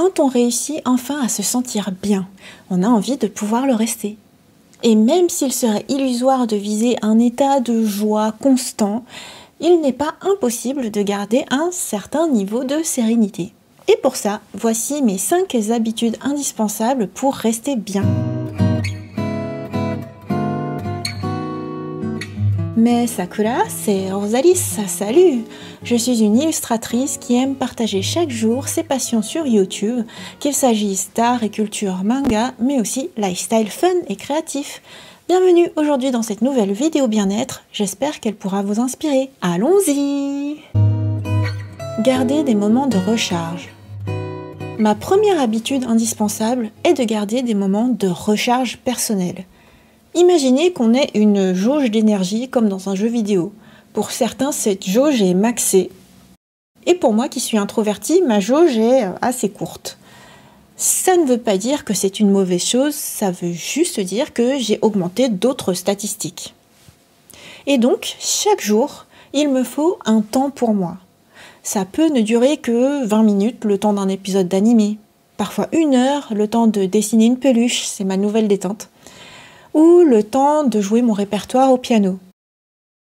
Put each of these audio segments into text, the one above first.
Quand on réussit enfin à se sentir bien, on a envie de pouvoir le rester. Et même s'il serait illusoire de viser un état de joie constant, il n'est pas impossible de garder un certain niveau de sérénité. Et pour ça, voici mes 5 habitudes indispensables pour rester bien. Mais Sakura, c'est Rosalis, salut! Je suis une illustratrice qui aime partager chaque jour ses passions sur YouTube, qu'il s'agisse d'art et culture manga, mais aussi lifestyle fun et créatif. Bienvenue aujourd'hui dans cette nouvelle vidéo bien-être, j'espère qu'elle pourra vous inspirer. Allons-y! Garder des moments de recharge. Ma première habitude indispensable est de garder des moments de recharge personnelle. Imaginez qu'on ait une jauge d'énergie comme dans un jeu vidéo. Pour certains, cette jauge est maxée. Et pour moi qui suis introvertie, ma jauge est assez courte. Ça ne veut pas dire que c'est une mauvaise chose, ça veut juste dire que j'ai augmenté d'autres statistiques. Et donc, chaque jour, il me faut un temps pour moi. Ça peut ne durer que 20 minutes, le temps d'un épisode d'anime. Parfois 1 heure, le temps de dessiner une peluche, c'est ma nouvelle détente. Ou le temps de jouer mon répertoire au piano.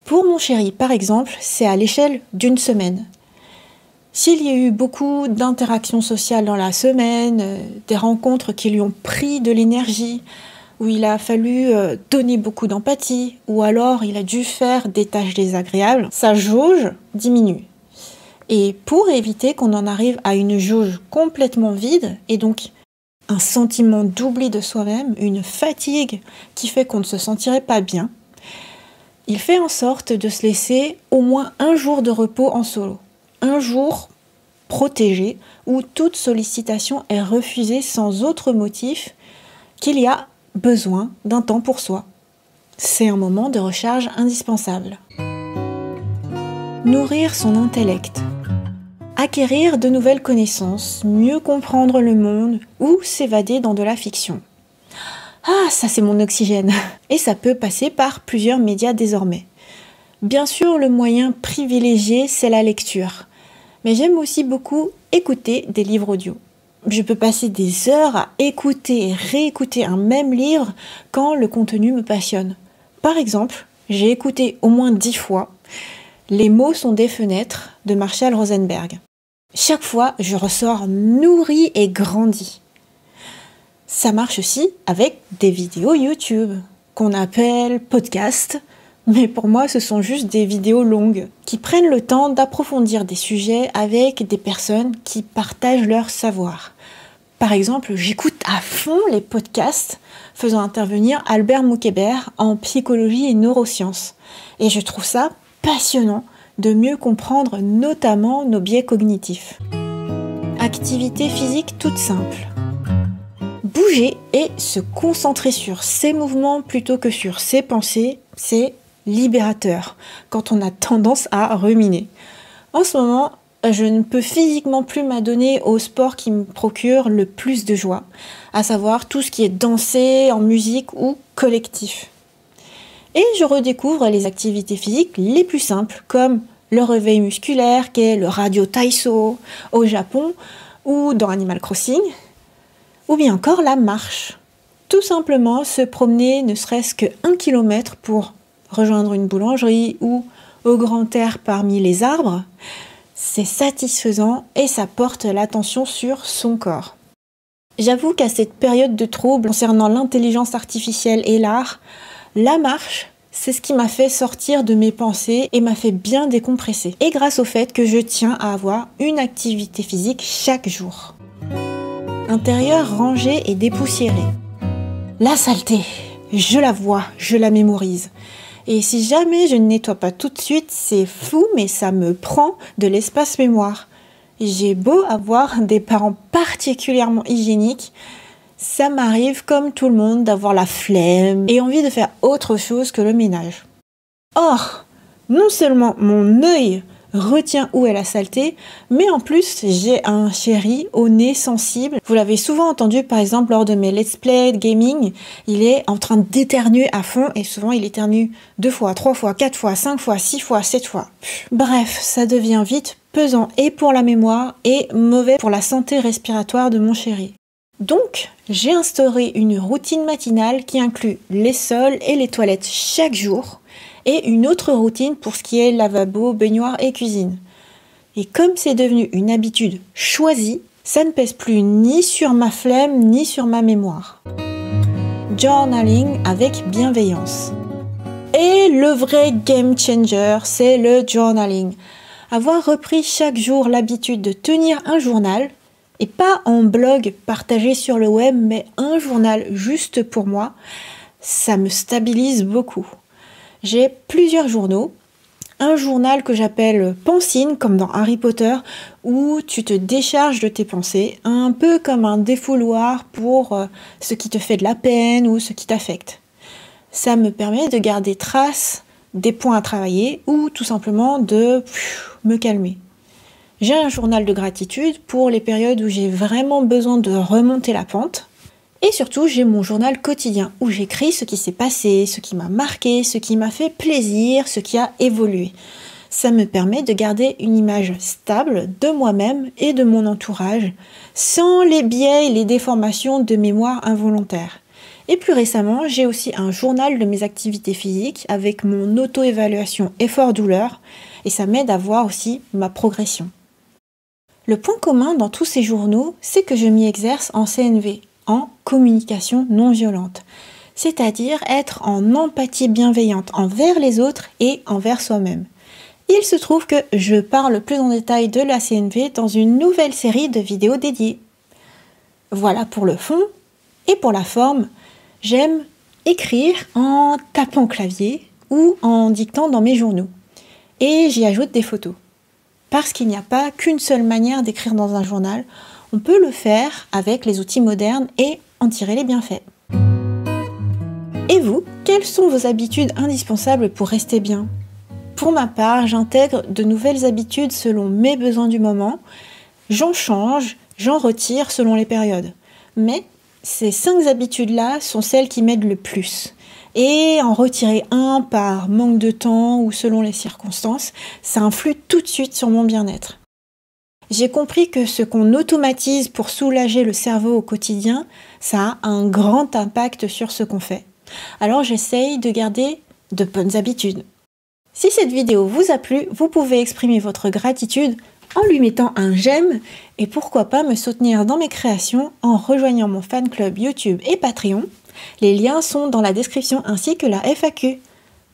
Pour mon chéri, par exemple, c'est à l'échelle d'1 semaine. S'il y a eu beaucoup d'interactions sociales dans la semaine, des rencontres qui lui ont pris de l'énergie, où il a fallu donner beaucoup d'empathie, ou alors il a dû faire des tâches désagréables, sa jauge diminue. Et pour éviter qu'on en arrive à une jauge complètement vide, et donc un sentiment d'oubli de soi-même, une fatigue qui fait qu'on ne se sentirait pas bien, il fait en sorte de se laisser au moins 1 jour de repos en solo. 1 jour protégé où toute sollicitation est refusée sans autre motif qu'il y a besoin d'un temps pour soi. C'est un moment de recharge indispensable. Nourrir son intellect. Acquérir de nouvelles connaissances, mieux comprendre le monde ou s'évader dans de la fiction. Ah, ça c'est mon oxygène. Et ça peut passer par plusieurs médias désormais. Bien sûr, le moyen privilégié, c'est la lecture. Mais j'aime aussi beaucoup écouter des livres audio. Je peux passer des heures à écouter et réécouter un même livre quand le contenu me passionne. Par exemple, j'ai écouté au moins 10 fois Les mots sont des fenêtres de Marshall Rosenberg. Chaque fois, je ressors nourrie et grandie. Ça marche aussi avec des vidéos YouTube, qu'on appelle podcasts, mais pour moi, ce sont juste des vidéos longues, qui prennent le temps d'approfondir des sujets avec des personnes qui partagent leur savoir. Par exemple, j'écoute à fond les podcasts faisant intervenir Albert Moukébert en psychologie et neurosciences. Et je trouve ça passionnant de mieux comprendre notamment nos biais cognitifs. Activité physique toute simple. Bouger et se concentrer sur ses mouvements plutôt que sur ses pensées, c'est libérateur quand on a tendance à ruminer. En ce moment, je ne peux physiquement plus m'adonner au sport qui me procure le plus de joie, à savoir tout ce qui est dansé, en musique ou collectif. Et je redécouvre les activités physiques les plus simples, comme le réveil musculaire, qui est le radio taïso au Japon, ou dans Animal Crossing, ou bien encore la marche. Tout simplement se promener ne serait-ce que 1 km pour rejoindre une boulangerie ou au grand air parmi les arbres, c'est satisfaisant et ça porte l'attention sur son corps. J'avoue qu'à cette période de trouble concernant l'intelligence artificielle et l'art, la marche, c'est ce qui m'a fait sortir de mes pensées et m'a fait bien décompresser. Et grâce au fait que je tiens à avoir une activité physique chaque jour. Intérieur rangé et dépoussiéré. La saleté, je la vois, je la mémorise. Et si jamais je ne nettoie pas tout de suite, c'est fou, mais ça me prend de l'espace mémoire. J'ai beau avoir des parents particulièrement hygiéniques, ça m'arrive comme tout le monde d'avoir la flemme et envie de faire autre chose que le ménage. Or, non seulement mon œil retient où est la saleté, mais en plus j'ai un chéri au nez sensible. Vous l'avez souvent entendu par exemple lors de mes let's play gaming, il est en train d'éternuer à fond et souvent il éternue 2 fois, 3 fois, 4 fois, 5 fois, 6 fois, 7 fois. Bref, ça devient vite pesant et pour la mémoire et mauvais pour la santé respiratoire de mon chéri. Donc, j'ai instauré une routine matinale qui inclut les sols et les toilettes chaque jour et une autre routine pour ce qui est lavabo, baignoire et cuisine. Et comme c'est devenu une habitude choisie, ça ne pèse plus ni sur ma flemme ni sur ma mémoire. Journaling avec bienveillance. Et le vrai game changer, c'est le journaling. Avoir repris chaque jour l'habitude de tenir un journal, et pas en blog partagé sur le web, mais un journal juste pour moi, ça me stabilise beaucoup. J'ai plusieurs journaux. Un journal que j'appelle Pensine, comme dans Harry Potter, où tu te décharges de tes pensées, un peu comme un défouloir pour ce qui te fait de la peine ou ce qui t'affecte. Ça me permet de garder trace des points à travailler ou tout simplement de me calmer. J'ai un journal de gratitude pour les périodes où j'ai vraiment besoin de remonter la pente. Et surtout, j'ai mon journal quotidien où j'écris ce qui s'est passé, ce qui m'a marqué, ce qui m'a fait plaisir, ce qui a évolué. Ça me permet de garder une image stable de moi-même et de mon entourage, sans les biais et les déformations de mémoire involontaires. Et plus récemment, j'ai aussi un journal de mes activités physiques avec mon auto-évaluation effort-douleur, et ça m'aide à voir aussi ma progression. Le point commun dans tous ces journaux, c'est que je m'y exerce en CNV, en communication non violente, c'est-à-dire être en empathie bienveillante envers les autres et envers soi-même. Il se trouve que je parle plus en détail de la CNV dans une nouvelle série de vidéos dédiées. Voilà pour le fond, et pour la forme, j'aime écrire en tapant au clavier ou en dictant dans mes journaux. Et j'y ajoute des photos. Parce qu'il n'y a pas qu'une seule manière d'écrire dans un journal, on peut le faire avec les outils modernes et en tirer les bienfaits. Et vous, quelles sont vos habitudes indispensables pour rester bien ? Pour ma part, j'intègre de nouvelles habitudes selon mes besoins du moment, j'en change, j'en retire selon les périodes. Mais ces 5 habitudes-là sont celles qui m'aident le plus. Et en retirer un par manque de temps ou selon les circonstances, ça influe tout de suite sur mon bien-être. J'ai compris que ce qu'on automatise pour soulager le cerveau au quotidien, ça a un grand impact sur ce qu'on fait. Alors j'essaye de garder de bonnes habitudes. Si cette vidéo vous a plu, vous pouvez exprimer votre gratitude en lui mettant un j'aime et pourquoi pas me soutenir dans mes créations en rejoignant mon fan club YouTube et Patreon. Les liens sont dans la description ainsi que la FAQ.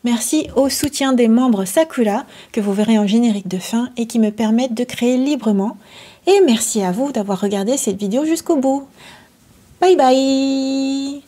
Merci au soutien des membres Sakura que vous verrez en générique de fin et qui me permettent de créer librement. Et merci à vous d'avoir regardé cette vidéo jusqu'au bout. Bye bye!